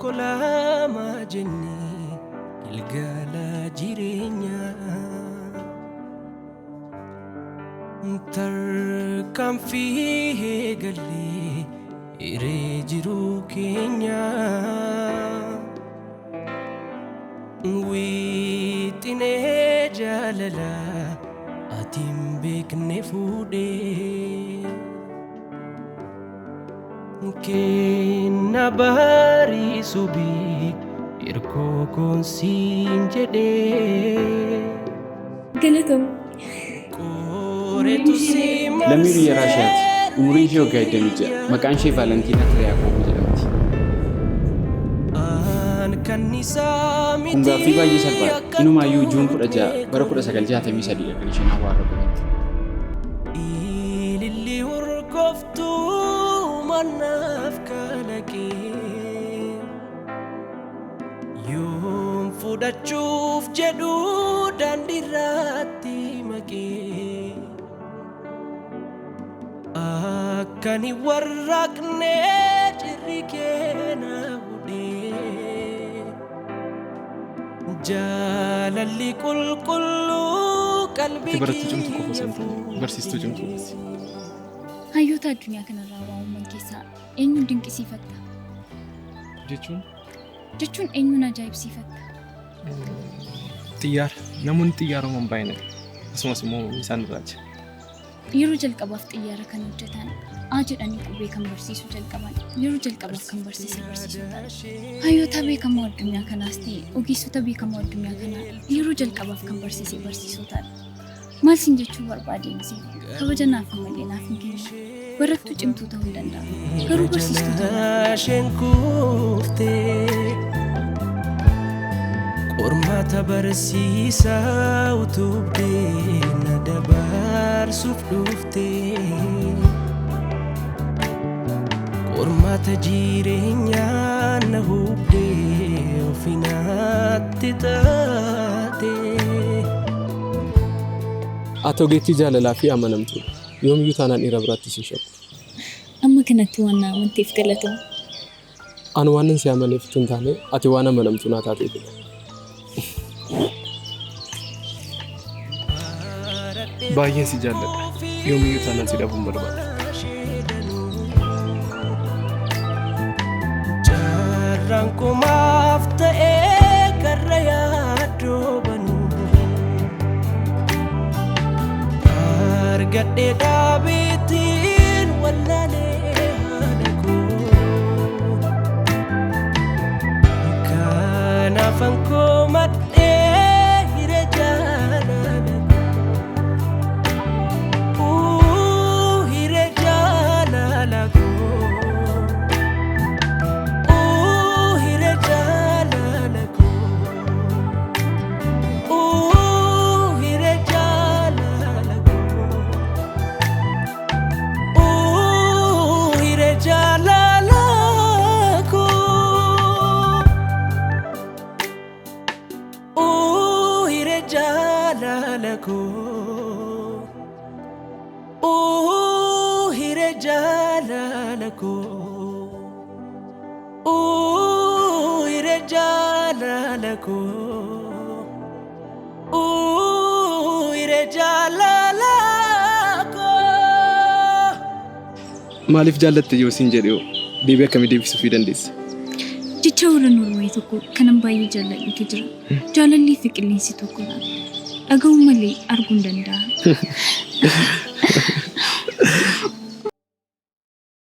Kolama jenni ilgala jirenya Tarkan fihe gali ire jiru kenya Witine jalala atim bekne fude Kena bari subi irko konsin jede Galatam Kore tu simas Lamiri ya Rashad umri ishee waggaa 20 maqaan ishee Valentina Yaaqoob jedhamti. Kun gaaffii baay'ee salphaadha. Inumaayyuu Juun 16 bara 1963 kan isheen awwaara godhatte. Ililli urgooftu mannaaf kalaqee yoom fudhachuuf jedhu daandiirratti maqee akkani warraaqne jirri keena hudhee jaalalli qulqulluu qalbii Barsiistuu cimtuu qofa. hayyoota addunyaa kanarraa waa'uman keessaa eenyuun dinqisiifatta? Jechuun eenyuun ajaa'ibsiifatta? Xiyyaara. Namoonni xiyyaara uuman baay'inaan akkasumas immoo isaan irraacha. Yeroo jalqabaaf xiyyaara kan hojjetan jedhanii qubee kan barsiisuu jalqaban yeroo jalqabaaf kan barsiisotaa. Hayyoota beekamoo addunyaa kanaas ta'e ogeessota beekamoo addunyaa kanaa yeroo jalqabaaf kan barsiisotaadha. Maal siin jechuu barbaadeensi kabaja naaf malee naaf hin kennu. Barattuu cimtuu ta'uu danda'a. Garuu barsiistuu ta'uu Ormata barsiisaa utubdee na dabarsuuf dhuftee Ormata jireenyaa na hubdee ofinaatti taatee Atoo geettii jaalalaa fi amanamtuu yoomiyyuu taanaan dhiira biraatti si shakku. amma kanatti waan na amanteef galatamu. Ani waan si amaneef tun taane ati waan amanamtuu naa taateef. Baay'een si jaalladha. Yoomiyyuu taanaan si dhabuun barbaada. Jarraan kumaaf ta'ee karra yaadoo banuu argadhee dhaabeetiin wallaalee haadha koo kanaafan koo madhee hira jaalala hira jaalala Maaliif jaallatte yoo siin jedhee deebii akkamii deebisuu fi dandeessa? Jecha warra Noorwee tokko kanan baay'ee jaalladhutu jira. Jaalallii fi qilleensi tokkodha. Dhaga'uu malee arguu hin danda'a.